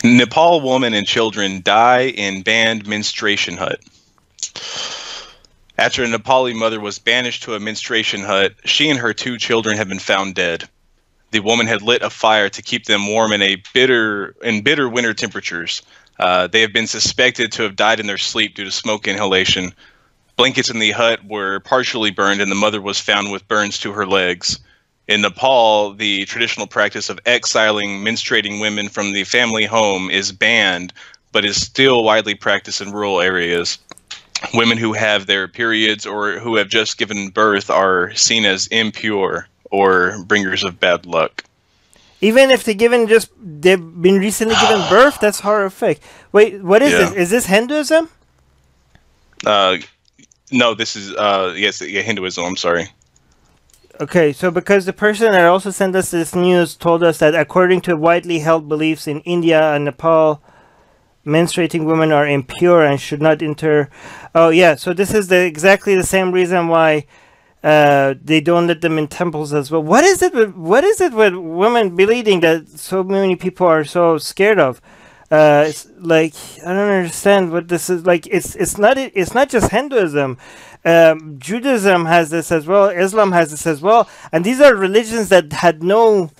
Nepal woman and children die in banned menstruation hut. After a Nepali mother was banished to a menstruation hut, she and her 2 children have been found dead. The woman had lit a fire to keep them warm in bitter winter temperatures. They have been suspected to have died in their sleep due to smoke inhalation. Blankets in the hut were partially burned, and the mother was found with burns to her legs. In Nepal, the traditional practice of exiling menstruating women from the family home is banned, but is still widely practiced in rural areas. Women who have their periods or who have just given birth are seen as impure or bringers of bad luck. Even if they've been recently given birth, that's horrific. Wait, what is this? Is this Hinduism? No, this is Hinduism. I'm sorry. Okay, so because the person that also sent us this news told us that according to widely held beliefs in India and Nepal, menstruating women are impure and should not enter. Oh yeah, so this is exactly the same reason why they don't let them in temples as well. What is it with women bleeding that so many people are so scared of? It's like, I don't understand what this is like. It's not just Hinduism. Judaism has this as well. Islam has this as well. And these are religions that had no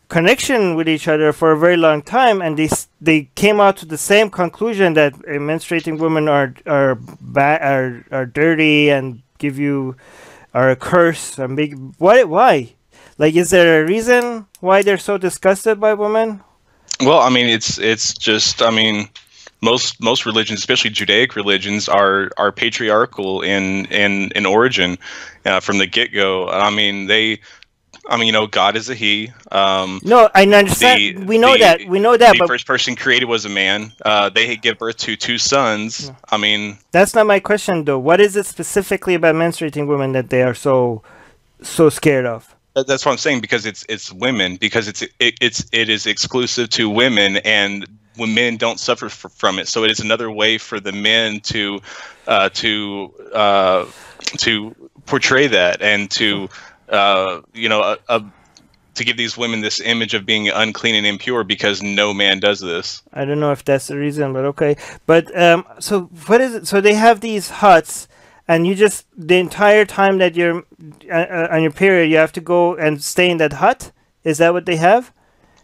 connection with each other for a very long time, and they came out to the same conclusion that menstruating women are dirty and are a curse and big. Why? Like, is there a reason why they're so disgusted by women? Well, I mean, it's just, I mean, most religions, especially Judaic religions, are patriarchal in origin from the get-go. I mean, God is a he. No, I understand. We know that. The first person created was a man. They give birth to 2 sons. No. I mean, that's not my question, though. What is it specifically about menstruating women that they are so scared of? That's what I'm saying, because it's women, because it is exclusive to women, and when men don't suffer from it. So it is another way for the men to portray that and to to give these women this image of being unclean and impure, because no man does this. I don't know if that's the reason, but okay. But so what is it? So they have these huts, and you just, the entire time that you're on your period, you have to go and stay in that hut? Is that what they have?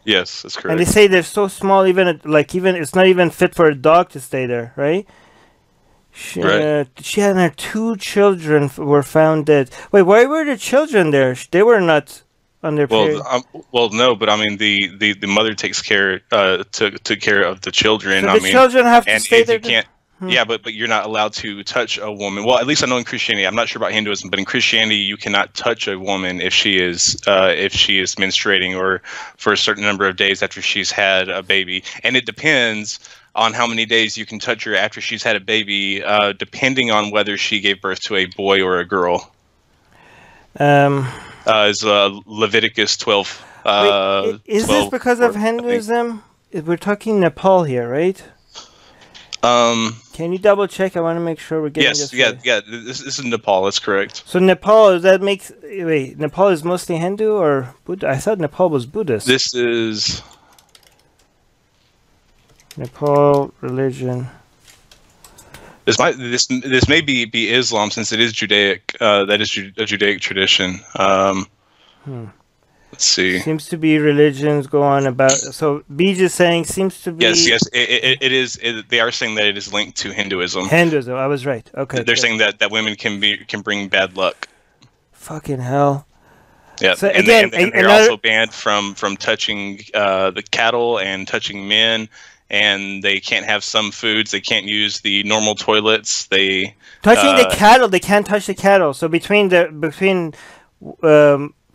Yes, that's correct. And they say they're so small, even it's not even fit for a dog to stay there, right? She and her 2 children were found dead. Wait, why were the children there? They were not on their period. Well, no, but I mean the mother takes care took care of the children. So the children have to stay there. You can't. Yeah, but you're not allowed to touch a woman. Well, at least I know in Christianity. I'm not sure about Hinduism, but in Christianity, you cannot touch a woman if she is menstruating or for a certain number of days after she's had a baby. And it depends on how many days you can touch her after she's had a baby, depending on whether she gave birth to a boy or a girl. Is Leviticus 12. Is 12, this because of Hinduism? We're talking Nepal here, right? Can you double check? I want to make sure we're getting this right. Yeah. This is Nepal. That's correct. So Nepal, Nepal is mostly Hindu or Buddha? I thought Nepal was Buddhist. This is Nepal religion. This may be Islam, since it is Judaic. That is a Judaic tradition. Let's see. Seems to be religions go on about. So Beej is saying seems to be. Yes. It is. They are saying that it is linked to Hinduism. Hinduism. I was right. Okay. They're saying that women can bring bad luck. Fucking hell. Yeah. So and again, they're also banned from touching the cattle and touching men. And they can't have some foods. They can't use the normal toilets. Touching the cattle. They can't touch the cattle. So between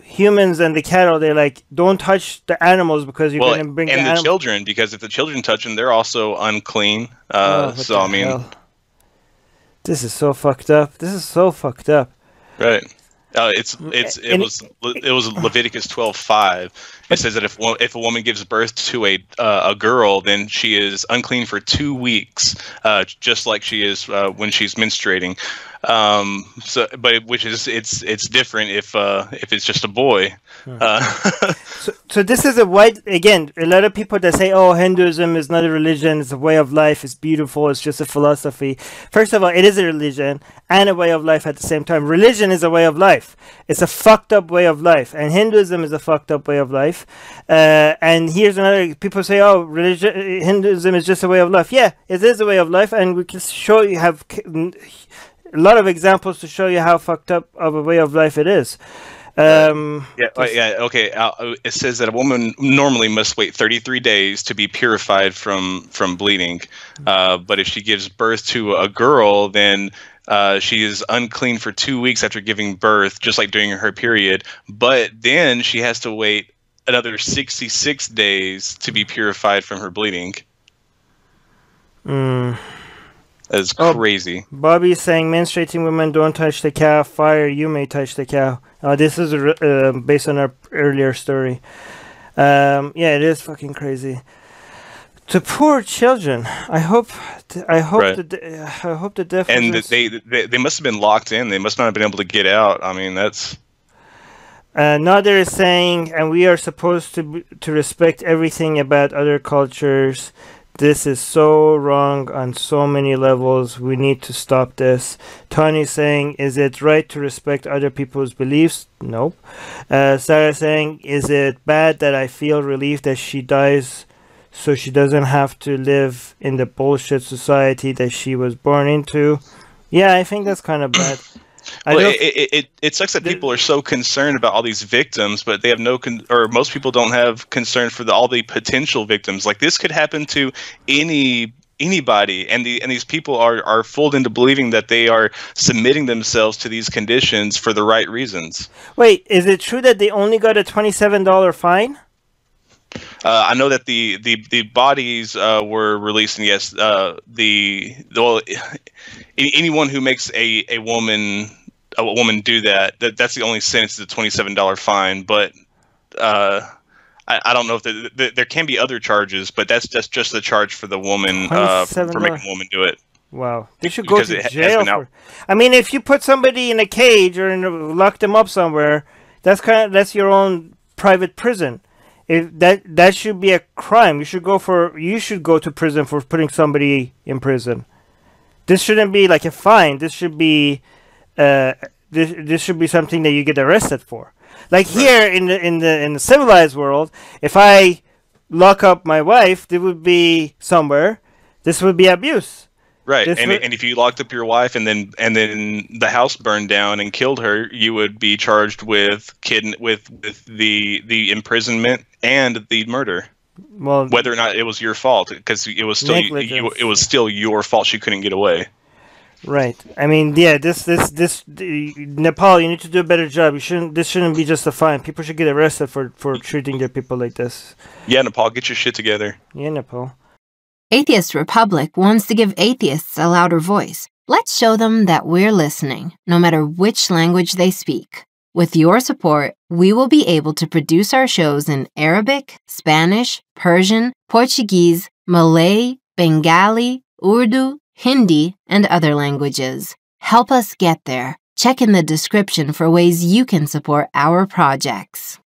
humans and the cattle, they're like, don't touch the animals because you're going to bring the children, because if the children touch them, they're also unclean. So I mean, this is so fucked up. Right. It was Leviticus 12:5. It says that if a woman gives birth to a girl, then she is unclean for 2 weeks, just like she is when she's menstruating. So, but which is it's different if it's just a boy. So this is a white, again, a lot of people that say, oh, Hinduism is not a religion, it's a way of life, it's beautiful, it's just a philosophy. First of all, it is a religion and a way of life at the same time. Religion is a way of life. It's a fucked up way of life. And Hinduism is a fucked up way of life. And here's another, people say, oh, Hinduism is just a way of life. Yeah, it is a way of life. And we can show you, have a lot of examples to show you how fucked up of a way of life it is. Okay. It says that a woman normally must wait 33 days to be purified from bleeding, but if she gives birth to a girl, then she is unclean for 2 weeks after giving birth, just like during her period. But then she has to wait another 66 days to be purified from her bleeding. That's crazy. Bobby's saying menstruating women don't touch the cow. Fire, you may touch the cow. This is based on our earlier story. Yeah, it is fucking crazy. To poor children, I hope Right. the death. And they must have been locked in. They must not have been able to get out. I mean, that's. Nader is saying, and we are supposed to respect everything about other cultures. This is so wrong on so many levels. We need to stop this. Tony's saying, is it right to respect other people's beliefs? Nope. Sarah saying, is it bad that I feel relief that she dies so she doesn't have to live in the bullshit society that she was born into? Yeah, I think that's kind of bad. It sucks that people are so concerned about all these victims, but they have or most people don't have concern for all the potential victims. Like, this could happen to anybody, and these people are fooled into believing that they are submitting themselves to these conditions for the right reasons. Wait, is it true that they only got a $27 fine? I know that the bodies were released, and yes, anyone who makes a woman do that's the only sentence, is a $27 fine. But I don't know if there can be other charges, but that's just the charge for the woman for making a woman do it. Wow, they should go to jail. I mean, if you put somebody in a cage or lock them up somewhere, that's your own private prison. If that should be a crime. You should go to prison for putting somebody in prison. This shouldn't be like a fine. This should be this should be something that you get arrested for. Like, right. Here in the civilized world, if I lock up my wife, it would be somewhere. This would be abuse. Right, and if you locked up your wife and then the house burned down and killed her, you would be charged with the imprisonment and the murder. Well, whether or not it was your fault, because it was still your fault. She couldn't get away. Right. I mean, yeah. This Nepal, you need to do a better job. This shouldn't be just a fine. People should get arrested for treating their people like this. Yeah, Nepal, get your shit together. Yeah, Nepal. Atheist Republic wants to give atheists a louder voice. Let's show them that we're listening, no matter which language they speak. With your support, we will be able to produce our shows in Arabic, Spanish, Persian, Portuguese, Malay, Bengali, Urdu, Hindi, and other languages. Help us get there. Check in the description for ways you can support our projects.